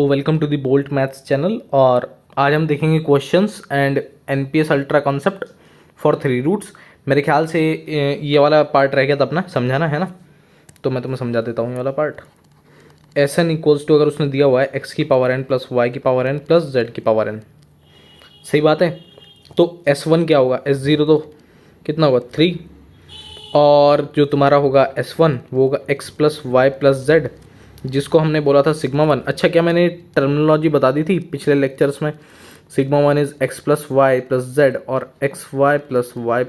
तो welcome to the Bolt maths channel. और आज हम देखेंगे questions and NPS ultra concept for 3 roots. मेरे ख्याल से ये वाला पार्ट रह गया था अपना समझाना, है ना। तो मैं तुम्हें समझा देता हूँ ये वाला part. S N equals to, अगर उसने दिया हुआ है एक्स की पावर एन प्लस वाई की पावर एन प्लस जेड की पावर एन, सही बात है। तो एस वन क्या होगा, एस ज़ीरो तो कितना होगा 3, और जो तुम्हारा होगा एस वन वो होगा X plus Y plus Z, जिसको हमने बोला था सिग्मा वन। अच्छा, क्या मैंने टर्मिनोलॉजी बता दी थी पिछले लेक्चर्स में? Sigma one is x plus Y plus Z और x Y plus Y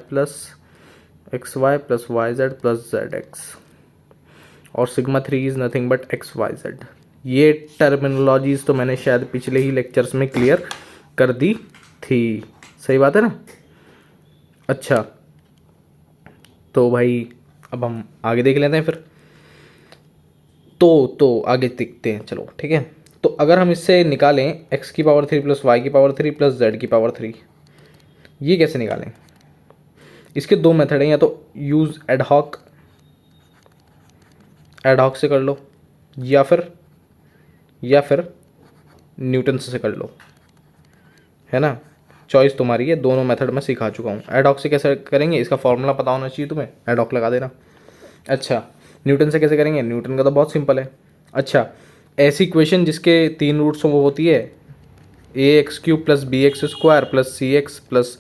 Z plus Z x, और sigma three is nothing but x Y z. ये टर्मिनोलॉजीज तो मैंने शायद पिछले ही लेक्चर्स में क्लियर कर दी थी, सही बात है ना। अच्छा, तो भाई अब हम आगे देख लेते हैं फिर। तो आगे देखते हैं, चलो ठीक है। तो अगर हम इससे निकालें एक्स की पावर 3 प्लस वाई की पावर 3 प्लस जेड की पावर 3, ये कैसे निकालें? इसके दो मेथड हैं, या तो यूज़ एडहॉक से कर लो, या फिर न्यूटन से कर लो, है ना। चॉइस तुम्हारी है, दोनों मेथड मैं सिखा चुका हूँ। एडहॉक से कैसे करेंगे इसका फॉर्मूला पता होना चाहिए तुम्हें, एडहॉक लगा देना। अच्छा, न्यूटन से कैसे करेंगे? न्यूटन का तो बहुत सिंपल है। अच्छा, ऐसी इक्वेशन जिसके 3 रूट्स वो होती है a x cube plus b x square plus c x plus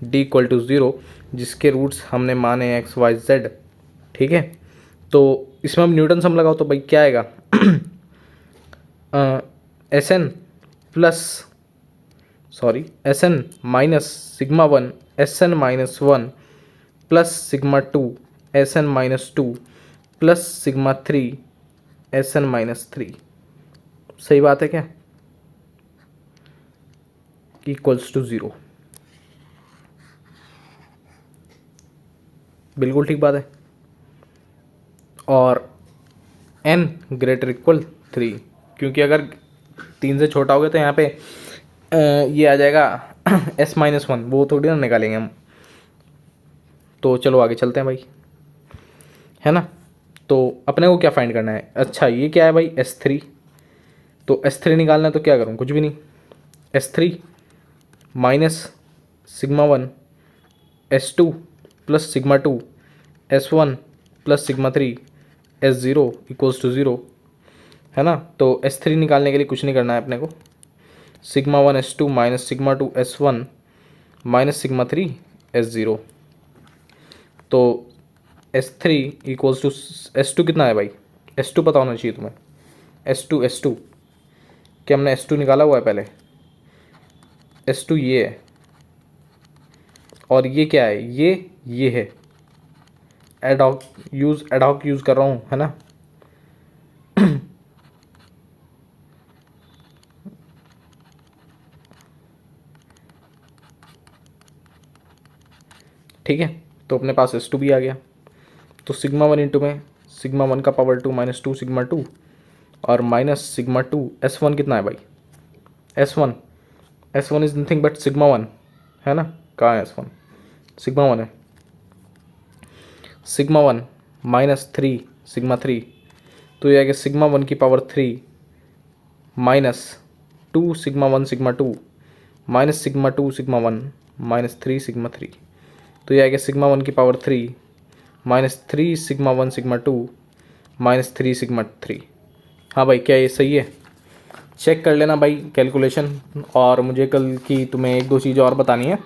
d equal to 0, जिसके रूट्स हमने माने एक्स वाई जेड, ठीक है। तो इसमें हम न्यूटन सम लगाओ तो भाई क्या आएगा S N S N minus sigma one S N minus one plus sigma two S N minus two plus sigma three S N minus three, सही बात है क्या? इक्वल्स टू 0, बिल्कुल ठीक बात है। और n ग्रेटर इक्वल 3, क्योंकि अगर 3 से छोटा हो गया तो यहाँ पे ये आ जाएगा s माइनस वन, वो थोड़ी ना निकालेंगे हम। तो चलो आगे चलते हैं भाई, है ना। तो अपने को क्या फाइंड करना है? अच्छा, ये क्या है भाई s3, तो s3 निकालना है तो क्या करूँ? कुछ भी नहीं, s3 minus sigma one s2 plus sigma two s1 plus sigma three s0 equals to 0, है ना। तो s3 निकालने के लिए कुछ नहीं करना है अपने को, sigma one s2 minus sigma two s1 minus sigma three s0। तो s3 इक्वल्स टू s2 कितना है भाई? s2 पता होना चाहिए तुम्हें। s2 क्या हमने s2 निकाला हुआ है पहले? s2 ये है, और ये क्या है? ये है। एडहॉक यूज़ कर रहा हूँ, है ना। ठीक है, तो अपने पास s2 भी आ गया। तो सिग्मा वन इंटू में सिग्मा वन का power 2 minus two sigma two और माइनस सिग्मा टू s1 कितना है भाई? s1 is nothing but sigma one, है ना। कहाँ है s1? सिग्मा वन है। Sigma one minus three sigma three, तो ये आएगा सिग्मा वन की power 3 minus two sigma one sigma two minus sigma two sigma one minus three sigma three, तो ये आएगा सिग्मा वन की power 3 minus three sigma one sigma two minus three sigma three. हाँ भाई, क्या ये सही है? चेक कर लेना भाई कैलकुलेशन, और मुझे कल की तुम्हें एक दो चीज़ें और बतानी है,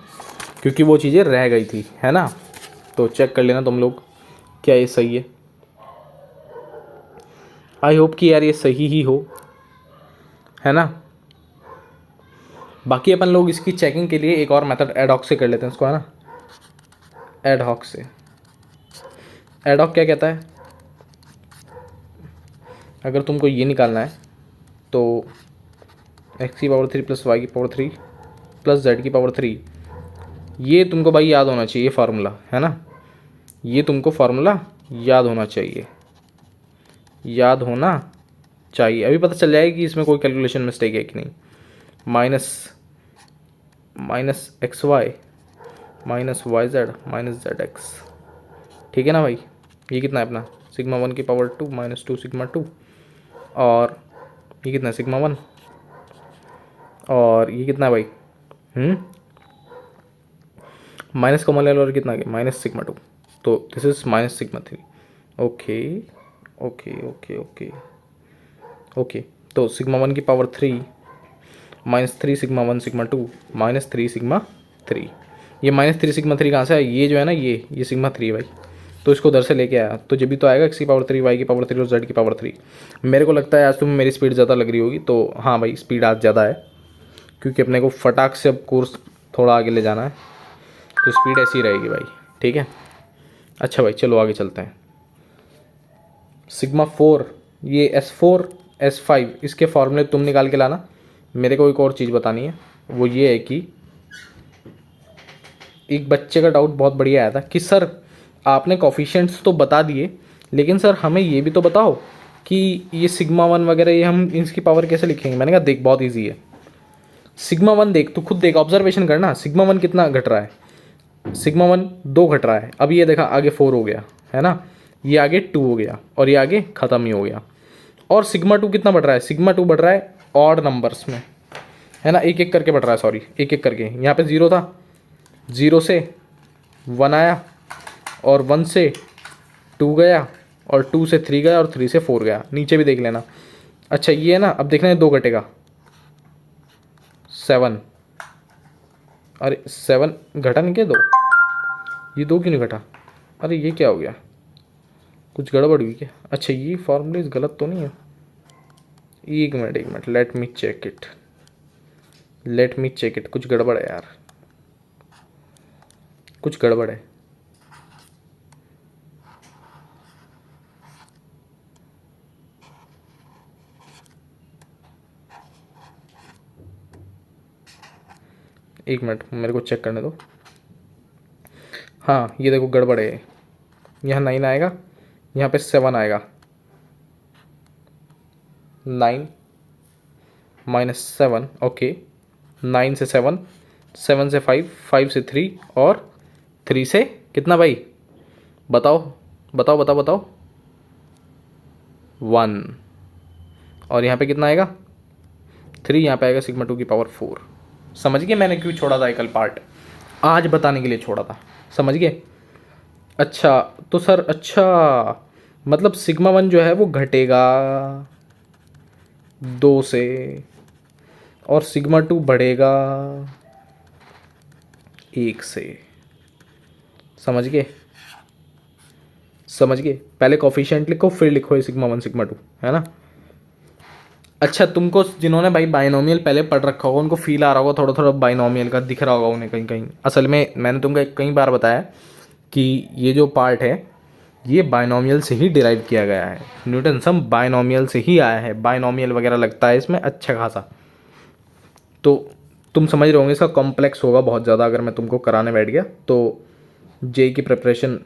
क्योंकि वो चीज़ें रह गई थी, है ना। तो चेक कर लेना तुम लोग, क्या ये सही है। आई होप कि यार ये सही ही हो, है ना। बाकी अपन लोग इसकी चेकिंग के लिए एक और मेथड एडहॉक से कर लेते हैं इसको, है ना। एडहॉक क्या कहता है? अगर तुमको ये निकालना है तो एक्स की पावर 3 प्लस वाई की पावर 3 प्लस जेड की पावर 3, ये तुमको भाई याद होना चाहिए फार्मूला, है ना। ये तुमको फार्मूला याद होना चाहिए, अभी पता चल जाएगा कि इसमें कोई कैलकुलेशन मिस्टेक है कि नहीं। Minus X Y minus Y Z minus Z X, ठीक है ना भाई। ये कितना है अपना? सिग्मा वन की power 2 minus two sigma two, और ये कितना है? सिग्मा वन और ये कितना है भाई, माइनस कॉमन ले लो और कितना आ गया माइनस सिग्मा टू, तो this is minus sigma three. Okay okay okay okay okay, तो सिग्मा वन की power three minus three sigma one sigma two minus three sigma three. ये माइनस थ्री सिग्मा थ्री कहाँ से आया, ये जो है ना ये सिग्मा थ्री है भाई, तो इसको उधर से लेके आया तो जब भी तो आएगा एक्स की पावर थ्री, वाई की पावर थ्री और जेड की पावर थ्री। मेरे को लगता है आज तुम्हें मेरी स्पीड ज़्यादा लग रही होगी, तो हाँ भाई स्पीड आज ज़्यादा है क्योंकि अपने को फटाक से अब कोर्स थोड़ा आगे ले जाना है, तो स्पीड ऐसी रहेगी भाई, ठीक है। अच्छा भाई चलो आगे चलते हैं। सिग्मा फोर, ये एस फोर एस फाइव, इसके फॉर्मूले तुम निकाल के लाना। मेरे को एक और चीज़ बतानी है, वो ये है कि एक बच्चे का डाउट बहुत बढ़िया आया था कि सर आपने कोफिशिएंट्स तो बता दिए, लेकिन सर हमें ये भी तो बताओ कि ये सिग्मा वन वगैरह ये हम इसकी पावर कैसे लिखेंगे। मैंने कहा देख बहुत ईजी है, सिग्मा वन देख तू खुद देख, ऑब्जर्वेशन करना, सिग्मा वन कितना घट रहा है, सिग्मा वन दो घट रहा है। अब ये देखा आगे फोर हो गया है ना, ये आगे टू हो गया और ये आगे ख़त्म ही हो गया। और सिग्मा टू कितना बढ़ रहा है, सिग्मा टू बढ़ रहा है ऑड नंबर्स में, है ना, एक एक करके बढ़ रहा है, सॉरी एक एक करके। यहाँ पे ज़ीरो था, ज़ीरो से वन आया और वन से टू गया और टू से थ्री गया और थ्री से फोर गया। नीचे भी देख लेना। अच्छा ये है ना, अब देखना है दो घटेगा, सेवन, अरे सेवन घटा नहीं क्या दो, ये दो क्यों नहीं घटा, अरे ये क्या हो गया, कुछ गड़बड़ हुई क्या। अच्छा ये फॉर्मूले गलत तो नहीं है, एक minute let me check it, let me check it, कुछ गड़बड़ है यार, कुछ गड़बड़ है। एक मिनट मेरे को चेक करने दो। हाँ ये देखो गड़बड़ है, यहाँ नाइन आएगा, यहाँ पे सेवन आएगा, nine minus seven, okay, nine से सेवन, सेवन से फाइव, फाइव से थ्री और थ्री से कितना भाई, बताओ बताओ बताओ बताओ, वन। और यहाँ पे कितना आएगा, थ्री, यहाँ पे आएगा सिग्मा टू की पावर फोर। समझ गए मैंने क्यों छोड़ा था कल पार्ट, आज बताने के लिए छोड़ा था, समझ गए। अच्छा तो सर अच्छा मतलब सिग्मा वन जो है वो घटेगा दो से और सिग्मा टू बढ़ेगा एक से, समझ गए, समझ गए। पहले कोफिशिएंट लिखो फिर लिखो ये सिग्मा वन सिग्मा टू, है ना। अच्छा तुमको जिन्होंने भाई बाइनोमियल पहले पढ़ रखा होगा उनको फील आ रहा होगा थोड़ा थोड़ा बाइनोमियल का दिख रहा होगा उन्हें कहीं कहीं। असल में मैंने तुमको कई बार बताया कि ये जो पार्ट है ये बाइनोमियल से ही डिराइव किया गया है, न्यूटन सम बाइनोमियल से ही आया है, बाइनोमियल वगैरह लगता है इसमें अच्छा खासा, तो तुम समझ रहे होंगे इसका कॉम्प्लेक्स होगा बहुत ज़्यादा। अगर मैं तुमको कराने बैठ गया तो जे की प्रिपरेशन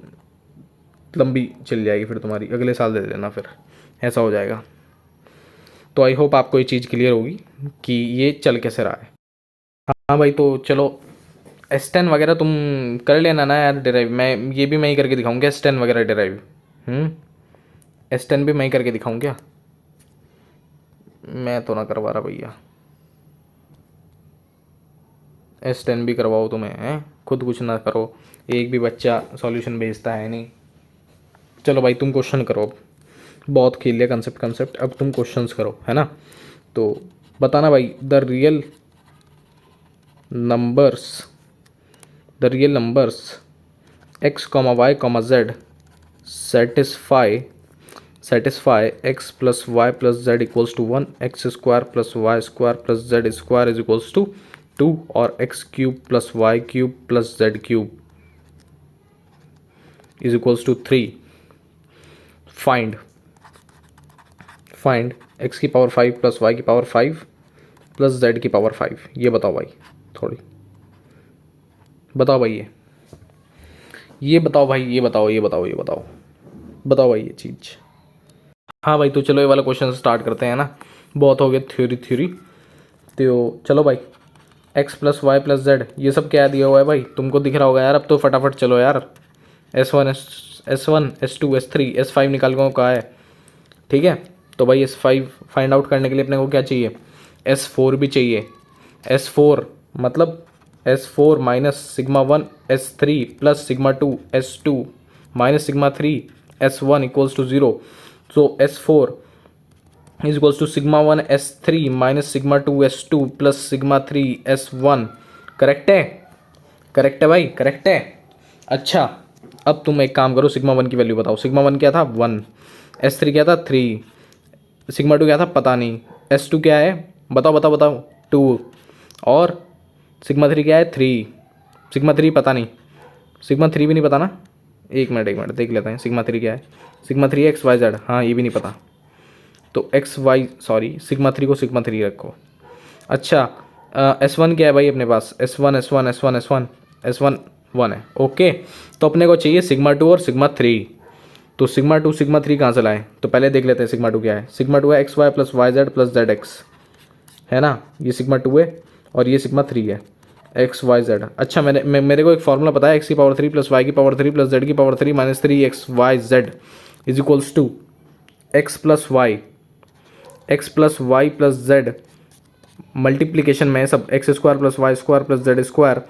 लंबी चल जाएगी, फिर तुम्हारी अगले साल दे देना, फिर ऐसा हो जाएगा। तो आई होप आपको ये चीज़ क्लियर होगी कि ये चल कैसे रहा है। हाँ भाई तो चलो S10 वगैरह तुम कर लेना ना यार डिराइव, मैं ये भी मैं ही करके दिखाऊँ क्या S10 वगैरह डिराइव, S10 भी मैं ही करके दिखाऊँ क्या, मैं तो ना करवा रहा भैया, S10 भी करवाओ तुम्हें हैं, खुद कुछ ना करो, एक भी बच्चा सॉल्यूशन भेजता है नहीं। चलो भाई तुम क्वेश्चन करो, अब बहुत खेल लिया कंसेप्ट, अब तुम क्वेश्चंस करो, है ना। तो बताना भाई the real numbers x, y, z satisfy x plus y plus z equals to 1, x square plus y square plus z square is equals to 2 और x cube plus y cube plus z cube is equals to 3। Find x की power 5 plus y की power 5 plus z की power 5। ये बताओ भाई, थोड़ी बताओ भाई, ये बताओ भाई, ये बताओ भाई ये चीज़। हाँ भाई तो चलो ये वाला क्वेश्चन स्टार्ट करते हैं ना, बहुत हो गया थ्योरी। तो चलो भाई x plus Y plus Z ये सब क्या दिया हुआ है भाई, तुमको दिख रहा होगा यार। अब तो फटाफट चलो यार, S1 S2 S3 S5 निकाल को कहा है, ठीक है। तो भाई S5 फाइंड आउट करने के लिए अपने को क्या चाहिए, S4 भी चाहिए, S4 मतलब S4 minus sigma 1 S3 plus sigma 2 S2 minus sigma 3 S1 equals to 0. So S4 is equals to sigma 1 S3 minus sigma 2 S2 plus sigma 3 S1. Correct है? करेक्ट है भाई, करेक्ट है. अच्छा, अब तुम एक काम करो, सिग्मा 1 की वैल्यू बताओ. सिग्मा 1 क्या था? 1. S3 क्या था? 3. सिग्मा 2 क्या था? पता नहीं. S2 क्या है? बताओ बताओ बताओ. 2. और सिग्मा 3 क्या है? 3. सिग्मा 3 पता नहीं. सिग्मा 3 भी नहीं पता ना. एक मिनट देख लेते हैं सिग्मा 3 क्या है. Sigma 3 X Y Z. हाँ, ये भी नहीं पता. तो एक्स वाई सॉरी सिग्मा 3 को सिग्मा 3 रखो. अच्छा, S1 क्या है भाई अपने पास? S1 1 है. ओके, तो अपने को चाहिए सिग्मा 2 और सिग्मा 3. तो सिग्मा 2 सिग्मा 3 कहाँ से लाएं? तो पहले देख लेते हैं सिग्मा 2 क्या है. सिग्मा 2 है X Y plus Y Z plus Z X, है ना. ये सिग्मा 2 है और ये सिग्मा 3 है, एक्स वाई जेड. अच्छा, मेरे को एक फॉर्मूला पता है. एक्स की पावर 3 प्लस वाई की पावर 3 प्लस जेड की power 3 minus 3 X Y Z is equals to X plus Y plus Z multiplication में सब X square plus Y square plus Z square,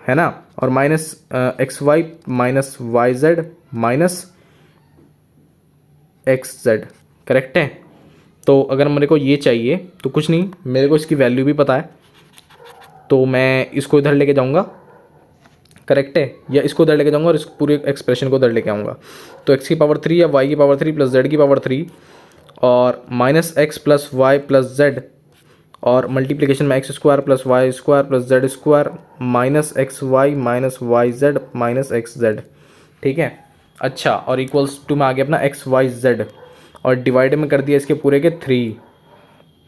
है ना. और minus X Y minus Y Z minus X Z. Correct है? तो अगर मेरे को ये चाहिए तो कुछ नहीं, मेरे को इसकी वैल्यू भी पता है, तो मैं इसको इधर लेके जाऊंगा. करेक्ट है? या इसको इधर लेके जाऊंगा और इस पूरे एक्सप्रेशन को इधर लेके आऊँगा. तो एक्स की पावर 3 या वाई की पावर 3 प्लस जेड की पावर 3 और minus X plus Y plus Z और मल्टीप्लिकेशन में X square plus Z square minus X Y minus Y Z minus X Z. ठीक है. अच्छा, और इक्वल्स टू में आ गया अपना एक्स वाई जेड और डिवाइड में कर दिया इसके पूरे के 3.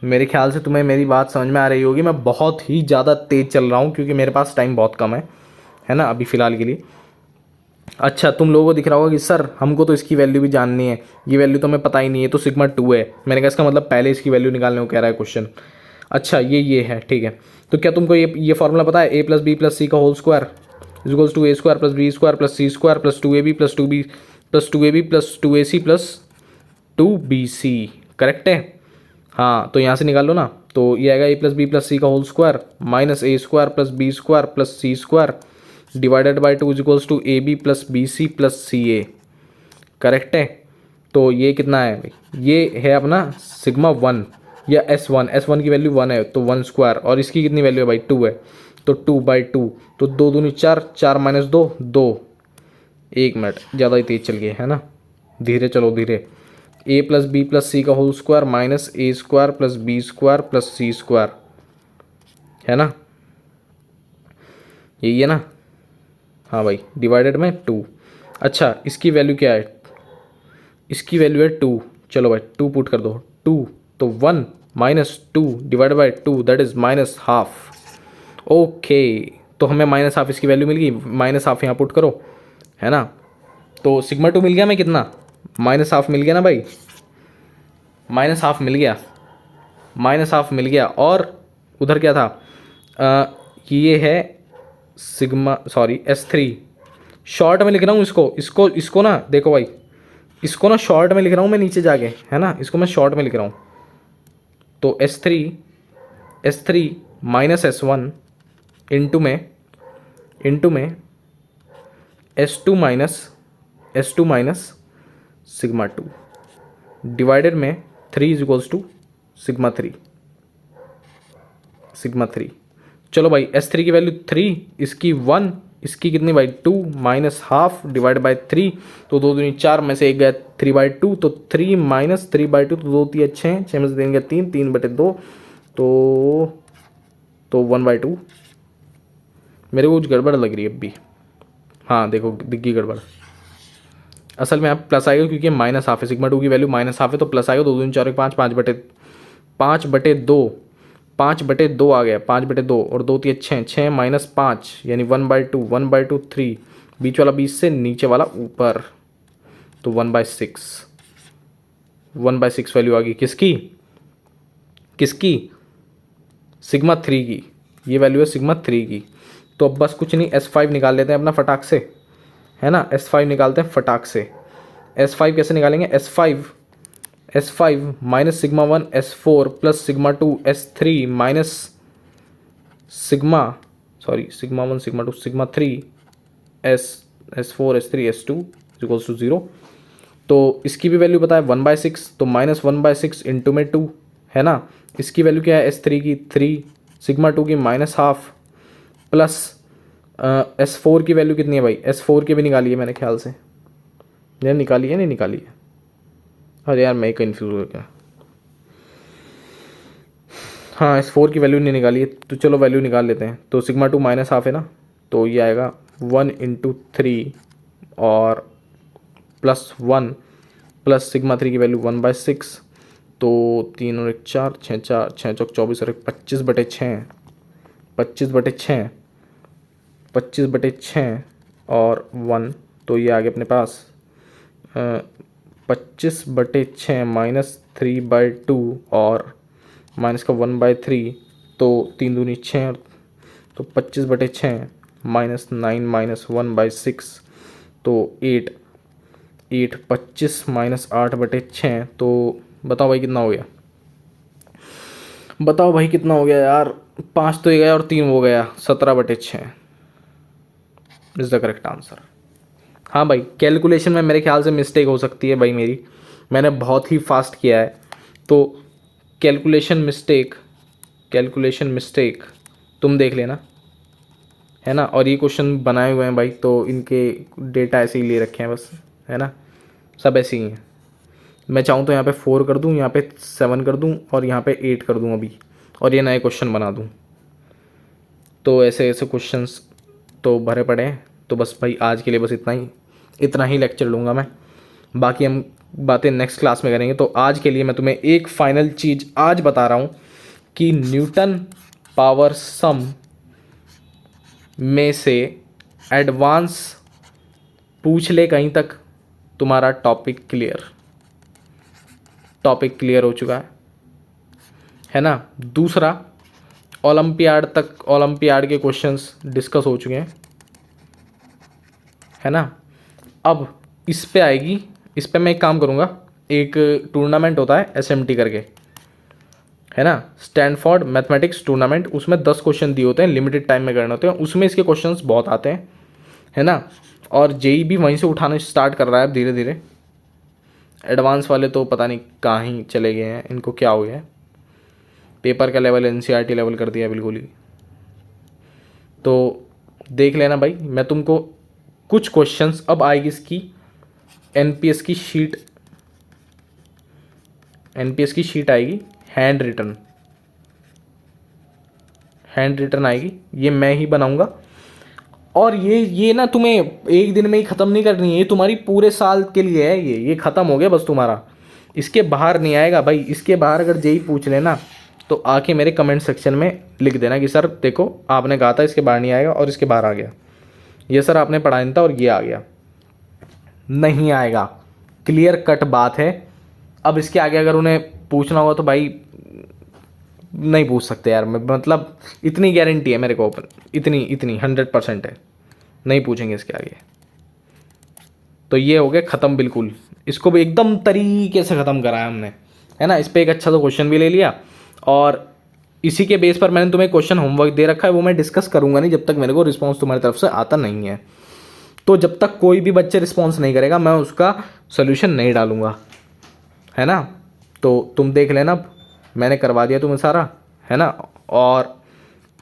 मेरे ख्याल से तुम्हें मेरी बात समझ में आ रही होगी. मैं बहुत ही ज़्यादा तेज़ चल रहा हूँ क्योंकि मेरे पास टाइम बहुत कम है ना, अभी फ़िलहाल के लिए. अच्छा, तुम लोगों को दिख रहा होगा कि सर हमको तो इसकी वैल्यू भी जाननी है, ये वैल्यू तो हमें पता ही नहीं है, तो सिग्मा 2 है. मैंने कहा इसका मतलब पहले इसकी वैल्यू निकालने को कह रहा है क्वेश्चन. अच्छा, ये है. ठीक है. तो क्या तुमको ये फॉर्मूला पता है? ए प्लस बी प्लस सी का whole square is equals to A square plus B square plus C square plus 2ab plus 2b plus 2ab plus 2ac plus 2bc. Correct है? हाँ, तो यहाँ से निकाल लो ना. तो ये आएगा ए प्लस बी प्लस सी का whole square minus A square plus B square plus C square divided by 2 is equals to A B plus B C plus C A. Correct है? तो ये कितना है भाई? ये है अपना सिग्मा 1 या S1 की वैल्यू 1 है तो 1 स्क्वायर, और इसकी कितनी वैल्यू है भाई? 2 है तो 2/2. तो 2 दूनी 4, 4 माइनस 2 2. एक मिनट, ज़्यादा ही तेज चल गए, है ना. धीरे चलो, धीरे. ए प्लस बी प्लस सी का होल स्क्वायर माइनस ए square plus B square plus सी स्क्वायर, है ना. यही है ना. हाँ भाई, डिवाइडेड में 2. अच्छा, इसकी वैल्यू क्या है? इसकी वैल्यू है 2. चलो भाई 2 पुट कर दो. 2 तो 1 minus 2 divide by 2 that is minus half. Okay, तो हमें माइनस हाफ इसकी वैल्यू मिल गई. माइनस हाफ यहाँ पुट करो, है ना. तो सिग्मा 2 मिल गया हमें कितना? माइनस हाफ मिल गया ना भाई. माइनस हाफ मिल गया, माइनस हाफ मिल गया. और उधर क्या था? ये है सिग्मा सॉरी S3. शॉर्ट में लिख रहा हूँ इसको ना देखो भाई, इसको ना शॉर्ट में लिख रहा हूँ मैं नीचे जाके, है ना. इसको मैं शॉर्ट में लिख रहा हूँ. तो S3 माइनस S1 इंटू में S2 माइनस सिग्मा 2 डिवाइडेड में 3 इज इक्वल्स टू सिग्मा 3. चलो भाई, S3 की वैल्यू 3, इसकी 1, इसकी कितनी भाई? 2 माइनस हाफ डिवाइड बाई 3. तो 2 दूनी 4 में से एक गया 3/2. तो 3 माइनस 3/2 तो 2 3 6, 6 में से 3 गया 3, 3/2 तो 1/2. मेरे को कुछ गड़बड़ लग रही है अभी. हाँ देखो, दिख गई गड़बड़. असल में आप प्लस आएगा क्योंकि माइनस हाफ है. सिग्मा 2 की वैल्यू माइनस हाफ है तो प्लस आएगा. 2 दूनी 4 5, 5/2 आ गया. 5/2 और 2 3 6, 6 माइनस 5 यानी 1/2 3. बीच वाला 20 से नीचे वाला ऊपर, तो 1/6 वैल्यू आ गई. किसकी? सिग्मा 3 की. ये वैल्यू है सिग्मा 3 की. तो अब बस कुछ नहीं, S5 निकाल लेते हैं अपना फटाक से, है ना. S5 निकालते हैं फटाक से. S5 कैसे निकालेंगे? S5 minus sigma 1 S4 plus sigma 2 S3 minus sigma 1 sigma 2 sigma 3 S4 S3 S2 equals to 0। तो इसकी भी वैल्यू पता है 1/6, तो -1/6 इंटू में 2 है ना। इसकी वैल्यू क्या है S3 की 3, सिग्मा 2 की -12 प्लस S4 की वैल्यू कितनी है भाई, S4 की भी निकाली है मैंने ख्याल से, यार निकाली है नहीं निकाली है, अरे यार मैं कन्फ्यूज हो गया। हाँ S4 की वैल्यू नहीं निकाली है, तो चलो वैल्यू निकाल लेते हैं। तो सिग्मा 2 -12 है ना, तो ये आएगा 1 × 3 और +1 प्लस सिग्मा 3 की वैल्यू 1/6, तो 3 और 1 4 6 4 6 चौक 24 और 1 25/6 25/6 25/6 और 1, तो ये आ गया अपने पास 25/6 -3/2 और माइनस का 1/3, तो 3 दूनी 6, तो 25/6 -9 -1/6, तो 8 25 -8/6, तो बताओ भाई कितना हो गया, बताओ भाई कितना हो गया यार, 5 तो ये गया और 3 हो गया, 17/6 इज़ द करेक्ट आंसर। हाँ भाई कैलकुलेशन में मेरे ख्याल से मिस्टेक हो सकती है भाई मेरी, मैंने बहुत ही फास्ट किया है, तो कैलकुलेशन मिस्टेक तुम देख लेना, है ना। और ये क्वेश्चन बनाए हुए हैं भाई, तो इनके डेटा ऐसे ही ले रखे हैं बस, है ना, सब ऐसे ही हैं। मैं चाहूँ तो यहाँ पे 4 कर दूँ, यहाँ पे 7 कर दूँ और यहाँ पे 8 कर दूँ अभी, और ये नए क्वेश्चन बना दूँ। तो ऐसे ऐसे क्वेश्चंस तो भरे पड़े हैं। तो बस भाई आज के लिए बस इतना ही लेक्चर लूँगा मैं, बाकी हम बातें नेक्स्ट क्लास में करेंगे। तो आज के लिए मैं तुम्हें एक फाइनल चीज़ आज बता रहा हूँ कि न्यूटन पावर सम में से एडवांस पूछ ले कहीं तक, तुम्हारा टॉपिक क्लियर हो चुका है ना। दूसरा ओलंपियाड के क्वेश्चंस डिस्कस हो चुके हैं, है ना। अब इस पे मैं एक काम करूँगा, एक टूर्नामेंट होता है SMT करके, है ना, स्टैनफोर्ड मैथमेटिक्स टूर्नामेंट, उसमें 10 क्वेश्चन दिए होते हैं, लिमिटेड टाइम में करने होते हैं, उसमें इसके क्वेश्चंस बहुत आते हैं, है ना। और JEE भी वहीं से उठाना स्टार्ट कर रहा है अब धीरे धीरे। एडवांस वाले तो पता नहीं कहाँ ही चले गए हैं, इनको क्या हो गया है, पेपर का लेवल NCERT लेवल कर दिया बिल्कुल ही। तो देख लेना भाई, मैं तुमको कुछ क्वेश्चंस अब आएगी इसकी NPS की शीट आएगी, हैंड रिटन आएगी, ये मैं ही बनाऊंगा। और ये ना तुम्हें एक दिन में ही ख़त्म नहीं करनी है, ये तुम्हारी पूरे साल के लिए है, ये ख़त्म हो गया बस तुम्हारा, इसके बाहर नहीं आएगा भाई। इसके बाहर अगर JEE पूछ लेना तो आके मेरे कमेंट सेक्शन में लिख देना कि सर देखो आपने कहा था इसके बाहर नहीं आएगा और इसके बाहर आ गया, ये सर आपने पढ़ा नहीं था और ये आ गया, नहीं आएगा, क्लियर कट बात है। अब इसके आगे अगर उन्हें पूछना होगा तो भाई नहीं पूछ सकते यार, मतलब इतनी गारंटी है मेरे को, ओपन इतनी 100% है, नहीं पूछेंगे इसके आगे। तो ये हो गया ख़त्म बिल्कुल, इसको भी एकदम तरीके से ख़त्म कराया हमने, है ना। इस पर एक अच्छा सा क्वेश्चन भी ले लिया, और इसी के बेस पर मैंने तुम्हें क्वेश्चन होमवर्क दे रखा है, वो मैं डिस्कस करूँगा नहीं जब तक मेरे को रिस्पॉन्स तुम्हारी तरफ से आता नहीं है। तो जब तक कोई भी बच्चे रिस्पॉन्स नहीं करेगा मैं उसका सोल्यूशन नहीं डालूँगा, है ना। तो तुम देख लेना, मैंने करवा दिया तुम्हें सारा, है ना। और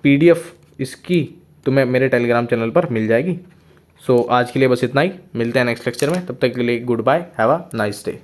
PDF इसकी तुम्हें मेरे टेलीग्राम चैनल पर मिल जाएगी। सो आज के लिए बस इतना ही, मिलते हैं नेक्स्ट लेक्चर में, तब तक के लिए goodbye, have a nice day.